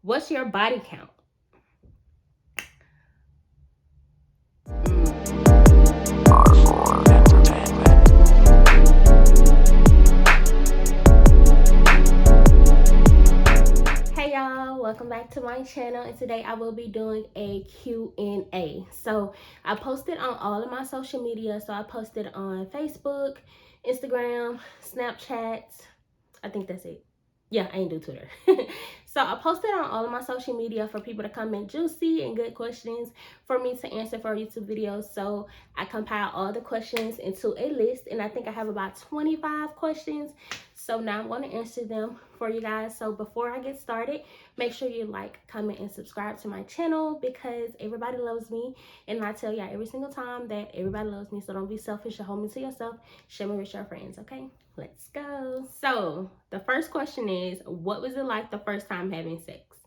What's your body count? Hey y'all, welcome back to my channel, and today I will be doing a Q&A. So I posted on all of my social media. So I posted on Facebook, Instagram, Snapchat. I think that's it. Yeah, I ain't do Twitter. So I posted on all of my social media for people to comment juicy and good questions for me to answer for YouTube videos. So I compiled all the questions into a list, and I think I have about 25 questions. So now I'm going to answer them for you guys. So before I get started, make sure you like, comment, and subscribe to my channel, because everybody loves me. And I tell y'all every single time that everybody loves me. So don't be selfish or hold me to yourself. Share me with your friends, okay? Let's go. So the first question is, what was it like the first time having sex?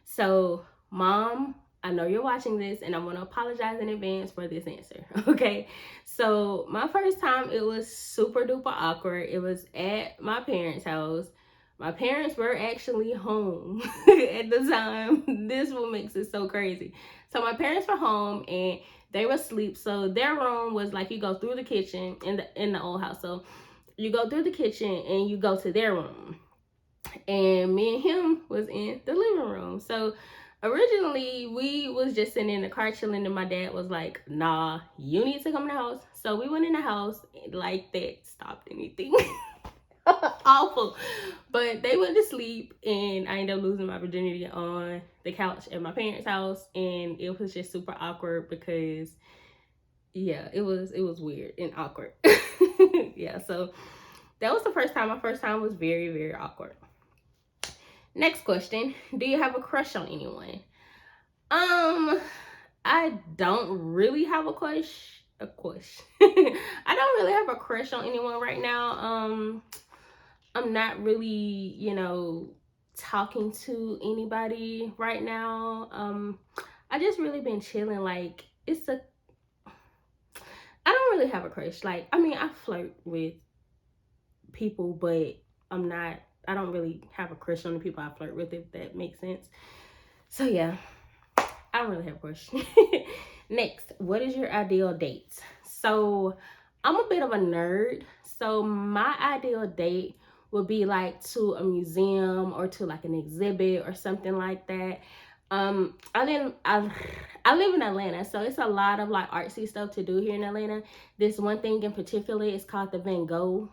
So Mom, I know you're watching this, and I want to apologize in advance for this answer. Okay, so my first time, it was super duper awkward. It was at my parents' house. My parents were actually home at the time. This is what makes it so crazy. So my parents were home and they were asleep. So their room was like, you go through the kitchen in the old house. So you go through the kitchen and you go to their room, and me and him was in the living room. So originally we was just sitting in the car chilling, and my dad was like, nah, you need to come in the house. So we went in the house, and like that stopped anything. Awful. But they went to sleep, and I ended up losing my virginity on the couch at my parents' house, and it was just super awkward because yeah, it was weird and awkward. Yeah, so that was the first time. My first time was very, very awkward. Next question. Do you have a crush on anyone? I don't really have a crush. I don't really have a crush on anyone right now. I'm not really, talking to anybody right now. I just really been chilling. Like, I don't really have a crush. Like, I mean, I flirt with people, but I don't really have a crush on the people I flirt with, if that makes sense. So yeah, I don't really have a crush. Next, what is your ideal date? So I'm a bit of a nerd. So my ideal date would be like to a museum or to like an exhibit or something like that. I live in Atlanta, so it's a lot of like artsy stuff to do here in Atlanta. This one thing in particular is called the Van Gogh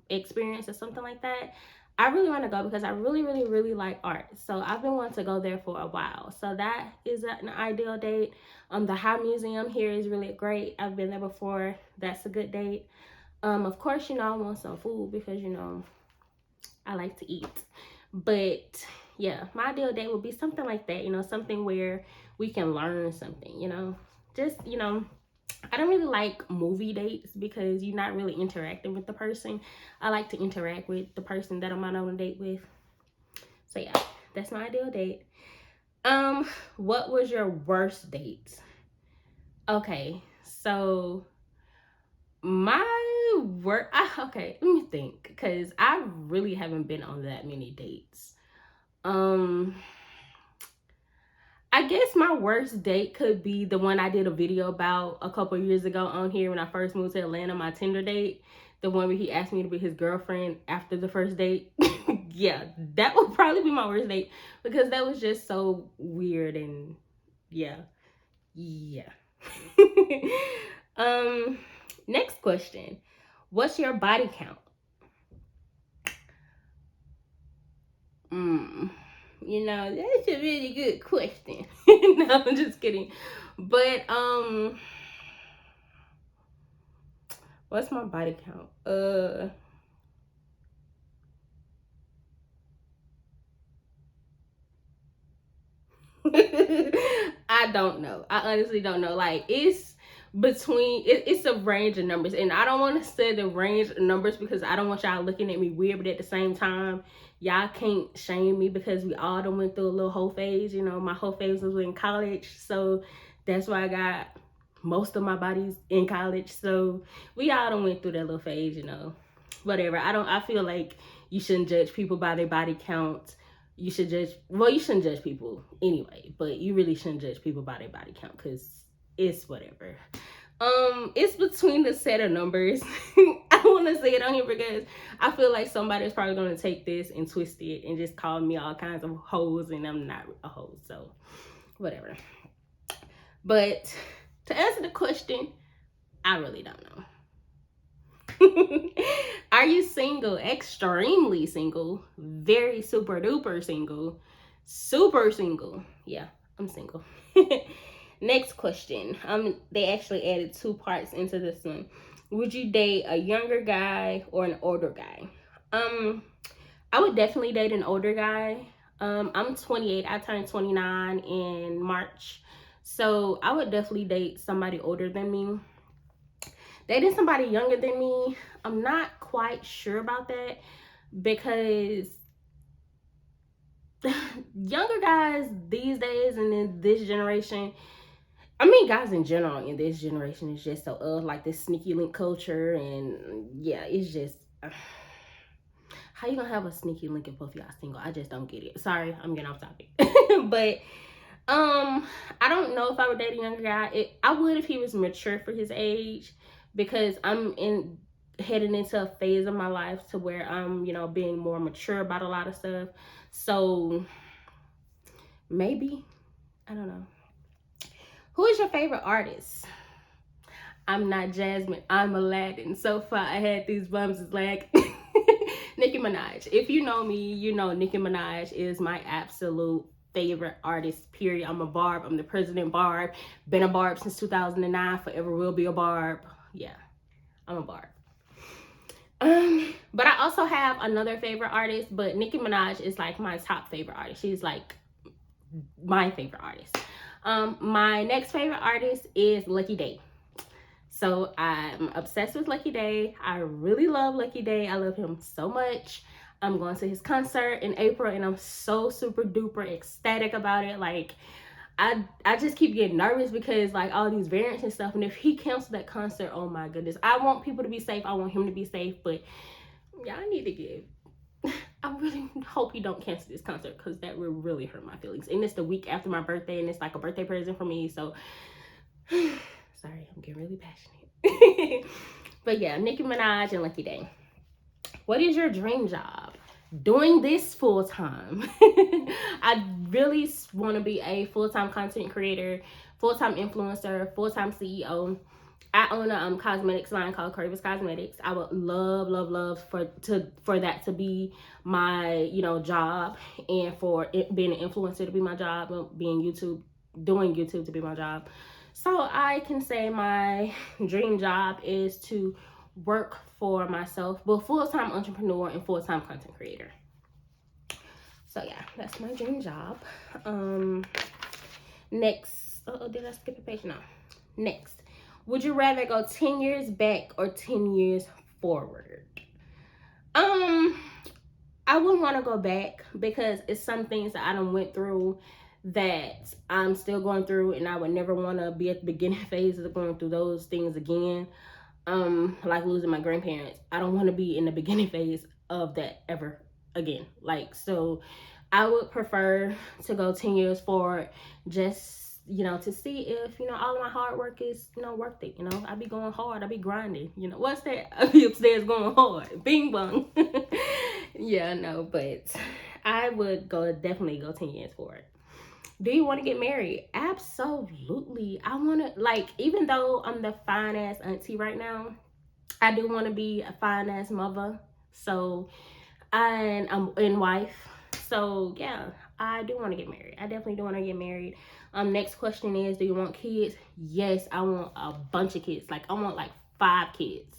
experience or something like that. I really want to go because I really, really, really like art. So I've been wanting to go there for a while. So that is an ideal date. The High Museum here is really great. I've been there before. That's a good date. Of course, I want some food because, I like to eat. But yeah, my ideal date would be something like that, something where we can learn something, just, I don't really like movie dates because you're not really interacting with the person. I like to interact with the person that I'm on a date with. So yeah, that's my ideal date. What was your worst date? Okay, so okay, let me think, because I really haven't been on that many dates. I guess my worst date could be the one I did a video about a couple years ago on here when I first moved to Atlanta, my Tinder date. The one where he asked me to be his girlfriend after the first date. Yeah, that would probably be my worst date because that was just so weird, and yeah. Next question. What's your body count? That's a really good question. No, I'm just kidding. But what's my body count? I don't know. I honestly don't know. Like, it's a range of numbers, and I don't want to say the range of numbers because I don't want y'all looking at me weird, but at the same time, y'all can't shame me because we all done went through a little whole phase. My whole phase was in college, so that's why I got most of my bodies in college. So we all done went through that little phase, whatever. I feel like you shouldn't judge people by their body count you should judge, well, you shouldn't judge people anyway, but you really shouldn't judge people by their body count, because it's whatever. It's between the set of numbers. I want to say it on here because I feel like somebody's probably going to take this and twist it and just call me all kinds of hoes, and I'm not a hoe, so whatever. But to answer the question, I really don't know. Are you single? Extremely single? Very super duper single? Super single? Yeah, I'm single. Next question. They actually added 2 parts into this one. Would you date a younger guy or an older guy? I would definitely date an older guy. I'm 28. I turned 29 in March. So I would definitely date somebody older than me. Dating somebody younger than me, I'm not quite sure about that, because younger guys these days and in this generation, I mean guys in general in this generation, is just so like this sneaky link culture, and yeah, it's just how you gonna have a sneaky link if both y'all single? I just don't get it. Sorry, I'm getting off topic. But I don't know if I would date a younger guy. I would if he was mature for his age, because I'm heading into a phase of my life to where I'm, being more mature about a lot of stuff. So maybe, I don't know. Who is your favorite artist? I'm not Jasmine, I'm Aladdin. So far I had these bums is like Nicki Minaj. If you know me, you know Nicki Minaj is my absolute favorite artist, period. I'm a Barb. I'm the president Barb. Been a Barb since 2009. Forever will be a Barb. Yeah, I'm a Barb. But I also have another favorite artist, but Nicki Minaj is like my top favorite artist. She's like my favorite artist. My next favorite artist is Lucky Daye. So I'm obsessed with Lucky Daye. I really love Lucky Daye. I love him so much. I'm going to his concert in April, and I'm so super duper ecstatic about it. Like, I just keep getting nervous because like all these variants and stuff, and if he cancels that concert, oh my goodness. I want people to be safe. I want him to be safe, but y'all need to give. I really hope he don't cancel this concert, because that would really hurt my feelings. And it's the week after my birthday, and it's like a birthday present for me, so sorry, I'm getting really passionate. But yeah, Nicki Minaj and Lucky Daye. What is your dream job? Doing this full time. I really want to be a full-time content creator, full-time influencer, full-time CEO. I own a cosmetics line called Cravis Cosmetics. I would love for that to be my job, and for it being an influencer to be my job, doing YouTube to be my job. So I can say my dream job is to work for myself, but full-time entrepreneur and full-time content creator. So yeah, that's my dream job. Next, did I skip a page? No. Next, would you rather go 10 years back or 10 years forward? I wouldn't want to go back, because it's some things that I done went through that I'm still going through, and I would never want to be at the beginning phase of going through those things again. Like losing my grandparents. I don't want to be in the beginning phase of that ever again. Like, so I would prefer to go 10 years forward, just to see if all of my hard work is worth it. I be going hard, I be grinding. What's that? I be upstairs going hard, bing bong. Yeah, no, but I would definitely go 10 years forward. Do you want to get married? Absolutely. I want to, like, even though I'm the fine ass auntie right now, I do want to be a fine ass mother. So, and I'm in wife. So yeah, I do want to get married. I definitely do want to get married. Next question is, do you want kids? Yes, I want a bunch of kids. Like, I want like 5 kids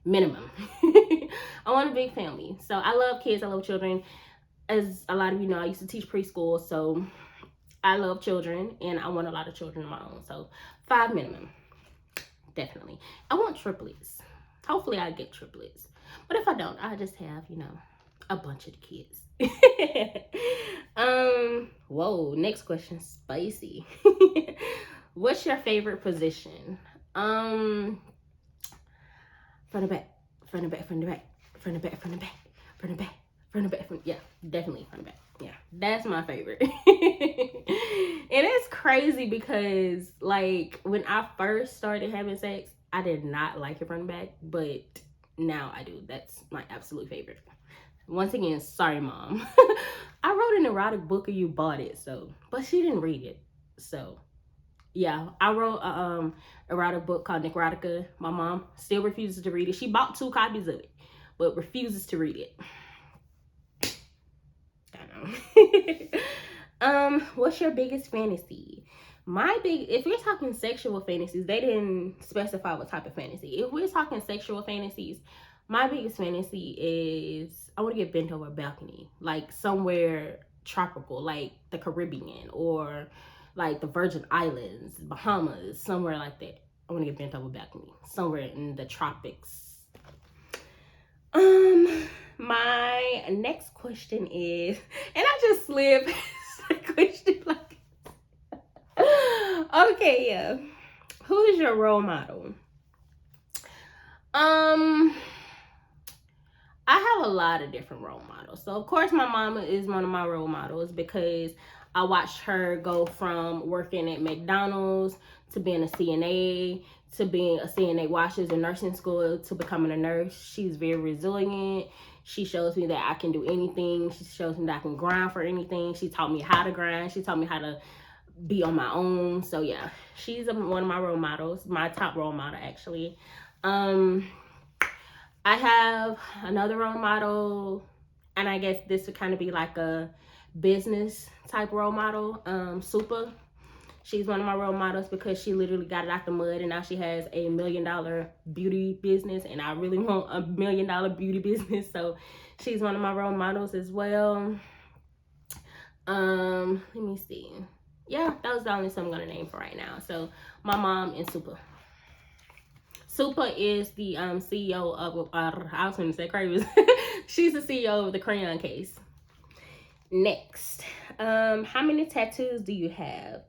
minimum. I want a big family. So I love kids. I love children. As a lot of you know, I used to teach preschool, so I love children, and I want a lot of children of my own. So 5 minimum, definitely. I want triplets. Hopefully I get triplets. But if I don't, I just have, a bunch of the kids. Whoa, next question, spicy. What's your favorite position? Front of back, front of back, front of back, front of back, front of back, front of back, front of back, front, yeah, definitely front of back. Yeah, that's my favorite. And it's crazy because, like, when I first started having sex, I did not like it from the back, but now I do. That's my absolute favorite. Once again, sorry, Mom. I wrote an erotic book and you bought it, so, but she didn't read it. So, yeah, I wrote a erotic book called Nikkilosophy. My mom still refuses to read it. She bought 2 copies of it, but refuses to read it. What's your biggest fantasy? If we're talking sexual fantasies, they didn't specify what type of fantasy. If we're talking sexual fantasies, my biggest fantasy is I want to get bent over a balcony, like somewhere tropical, like the Caribbean or like the Virgin Islands, Bahamas, somewhere like that. I want to get bent over a balcony, somewhere in the tropics. My next question is, and I just slid past the question like, okay, yeah. Who is your role model? I have a lot of different role models. So of course my mama is one of my role models because I watched her go from working at McDonald's to being a CNA to being a CNA while she was in nursing school to becoming a nurse. She's very resilient. She shows me that I can do anything. She shows me that I can grind for anything. She taught me how to grind. She taught me how to be on my own. So yeah, she's one of my role models, my top role model actually. I have another role model, and I guess this would kind of be like a business type role model. Super. She's one of my role models because she literally got it out the mud and now she has a $1 million beauty business, and I really want a $1 million beauty business. So she's one of my role models as well. Let me see. Yeah, that was the only two I'm gonna name for right now. So my mom and Super. Super is the CEO of, I was going to say crazy. She's the CEO of the Crayon Case. Next, how many tattoos do you have?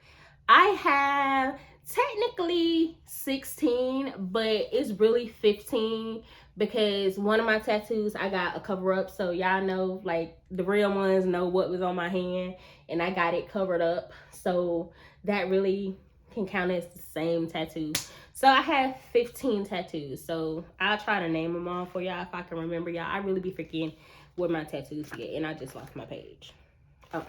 I have technically 16, but it's really 15 because one of my tattoos I got a cover up, so y'all know, like the real ones know what was on my hand, and I got it covered up, so that really can count as the same tattoo. So I have 15 tattoos. So I'll try to name them all for y'all if I can remember, y'all. I really be forgetting where my tattoos get, and I just lost my page. Oh.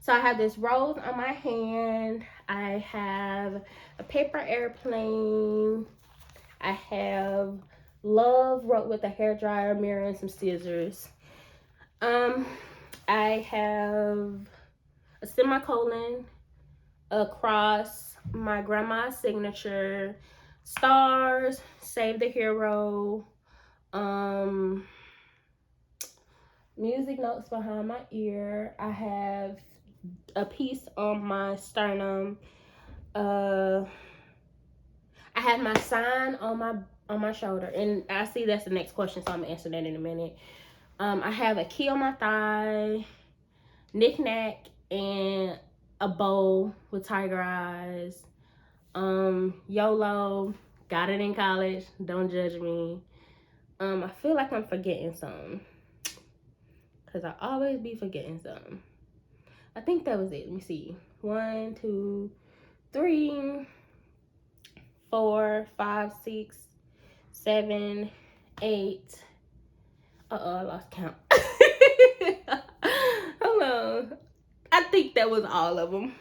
So I have this rose on my hand. I have a paper airplane. I have love wrote with a hairdryer, mirror, and some scissors. I have a semicolon, a cross, my grandma's signature, stars, save the hero, music notes behind my ear. I have a piece on my sternum. I have my sign on my shoulder, and I see that's the next question, so I'm gonna answer that in a minute. I have a key on my thigh, knick-knack, and a bow with tiger eyes. YOLO, got it in college, don't judge me. I feel like I'm forgetting something because I always be forgetting something. I think that was it. Let me see. 1, 2, 3, 4, 5, 6, 7, 8. I lost count. Hold on. I think that was all of them.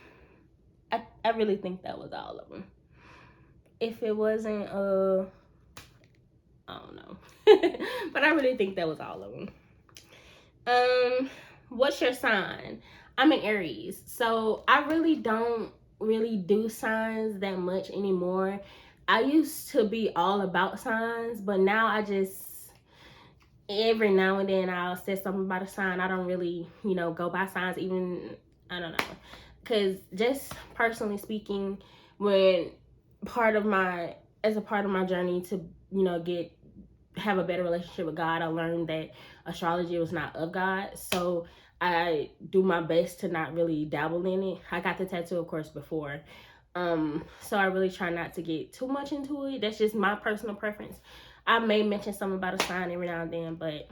I really think that was all of them. If it wasn't, I don't know. But I really think that was all of them. What's your sign? I'm an Aries. So I really don't do signs that much anymore. I used to be all about signs, but now I just, every now and then I'll say something about a sign. I don't really, go by signs, even, I don't know. Because just personally speaking, when as a part of my journey to, have a better relationship with God, I learned that astrology was not of God. So I do my best to not really dabble in it. I got the tattoo, of course, before. So I really try not to get too much into it. That's just my personal preference. I may mention something about a sign every now and then, but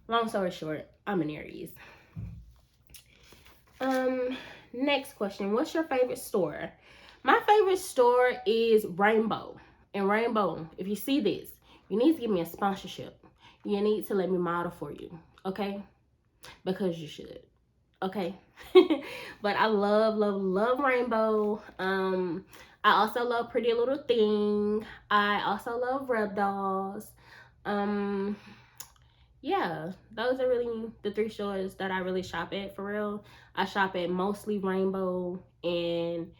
long story short, I'm an Aries. Next question. What's your favorite store? My favorite store is Rainbow. And Rainbow, if you see this, you need to give me a sponsorship. You need to let me model for you. Okay? Because you should. Okay? But I love Rainbow. I also love Pretty Little Thing. I also love Rub Dolls. Yeah, those are really the three stores that I really shop at for real. I shop at mostly Rainbow and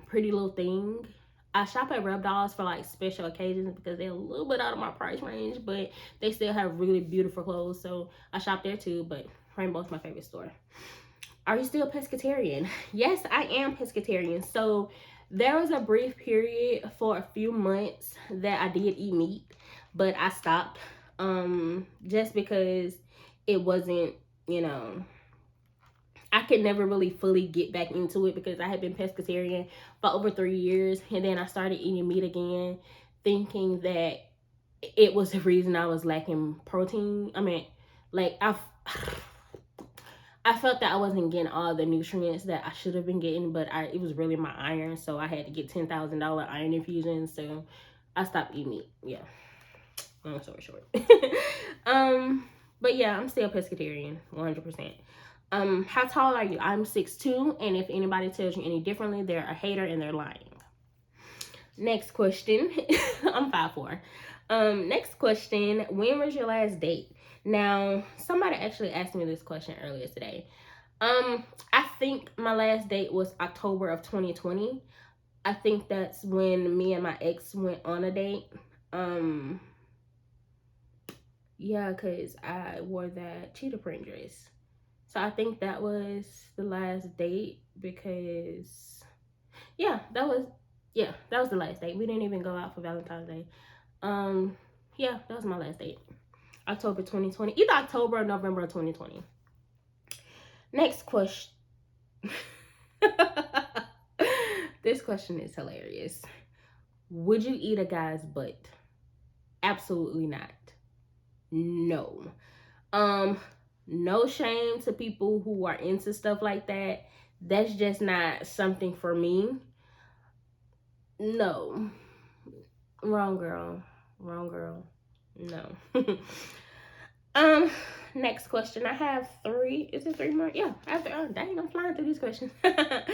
Pretty Little Thing. I shop at Rub Dolls for like special occasions because they're a little bit out of my price range, but they still have really beautiful clothes. So I shop there too, but Rainbow's my favorite store. Are you still pescatarian? Yes, I am pescatarian. So there was a brief period for a few months that I did eat meat, but I stopped just because it wasn't, you know, I could never really fully get back into it because I had been pescatarian for over 3 years, and then I started eating meat again, thinking that it was the reason I was lacking protein. I mean, like I felt that I wasn't getting all the nutrients that I should have been getting, but it was really my iron, so I had to get $10,000 iron infusions, so I stopped eating meat. Yeah, long story short. But yeah, I'm still pescatarian, 100%. How tall are you? I'm 6'2", and if anybody tells you any differently, they're a hater and they're lying. Next question. I'm 5'4". Next question. When was your last date? Now, somebody actually asked me this question earlier today. I think my last date was October of 2020. I think that's when me and my ex went on a date. Yeah, because I wore that cheetah print dress. So I think that was the last date because, yeah, that was the last date. We didn't even go out for Valentine's Day. Yeah, that was my last date. October 2020. Either October or November of 2020. Next question. This question is hilarious. Would you eat a guy's butt? Absolutely not. No. No shame to people who are into stuff like that. That's just not something for me. No. Wrong girl. Wrong girl. No. Next question. I have 3. Is it 3 more? Yeah, I have 3. Oh, dang, I'm flying through these questions. I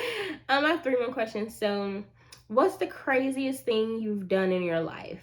have 3 more questions. So, what's the craziest thing you've done in your life?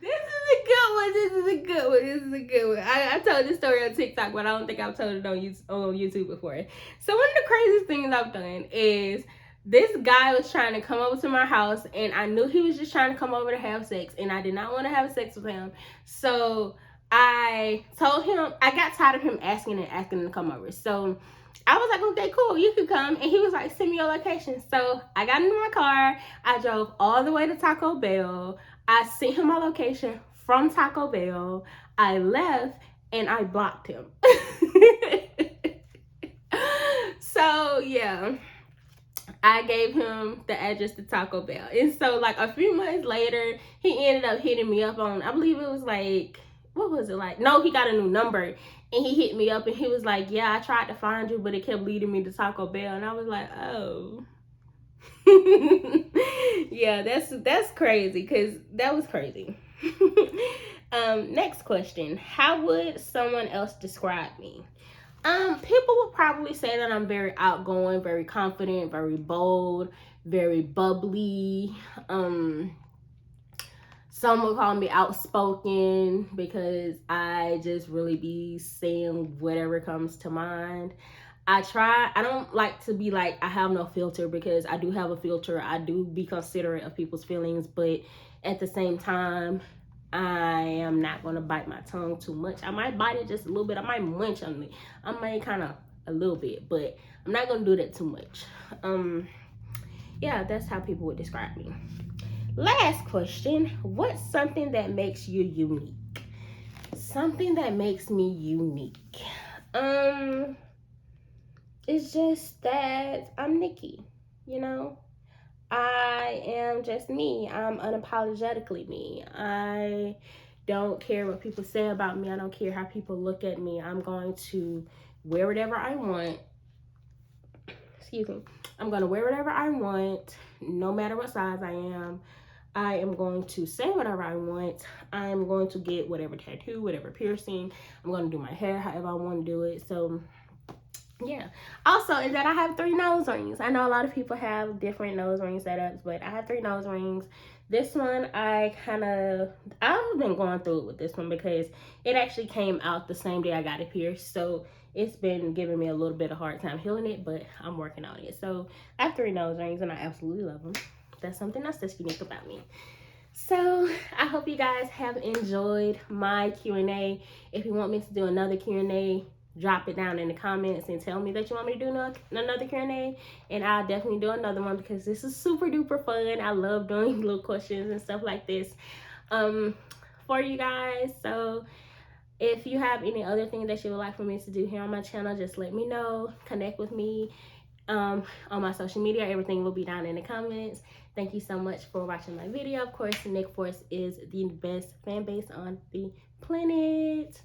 This is a good one. This is a good one. This is a good one. I told this story on TikTok, but I don't think I've told it on YouTube before. So, one of the craziest things I've done is this guy was trying to come over to my house, and I knew he was just trying to come over to have sex, and I did not want to have sex with him. So I told him, I got tired of him asking him to come over. So I was like, okay, cool, you can come. And he was like, send me your location. So I got into my car. I drove all the way to Taco Bell. I sent him my location from Taco Bell. I left and I blocked him. So yeah, I gave him the address to Taco Bell. And so like a few months later, he ended up hitting me up on, I believe it was like, what was it like? No, he got a new number, and he hit me up and he was like, yeah, I tried to find you, but it kept leading me to Taco Bell. And I was like, oh. Yeah, that's crazy, because that was crazy. Next question. How would someone else describe me? People would probably say that I'm very outgoing, very confident, very bold, very bubbly. Some would call me outspoken because I just really be saying whatever comes to mind. I don't like to be like, I have no filter, because I do have a filter. I do be considerate of people's feelings, but at the same time, I am not going to bite my tongue too much. I might bite it just a little bit. I might munch on it. I might kind of a little bit, but I'm not going to do that too much. Yeah, that's how people would describe me. Last question. What's something that makes you unique? Something that makes me unique. It's just that I'm Nikki, you know? I am just me. I'm unapologetically me. I don't care what people say about me. I don't care how people look at me. I'm going to wear whatever I want, excuse me, I'm going to wear whatever I want, no matter what size I am. I am going to say whatever I want. I'm going to get whatever tattoo, whatever piercing. I'm going to do my hair however I want to do it. So yeah. Also, is that I have 3 nose rings. I know a lot of people have different nose ring setups, but I have 3 nose rings. This one, I've been going through it with this one because it actually came out the same day I got it pierced. So it's been giving me a little bit of hard time healing it, but I'm working on it. So I have 3 nose rings and I absolutely love them. That's something else that's unique about me. So I hope you guys have enjoyed my Q&A. If you want me to do another Q&A, drop it down in the comments and tell me that you want me to do another Q&A, and I'll definitely do another one because this is super duper fun. I love doing little questions and stuff like this for you guys. So if you have any other things that you would like for me to do here on my channel, just let me know. Connect with me on my social media. Everything will be down in the comments. Thank you so much for watching my video. Of course, Nick Force is the best fan base on the planet.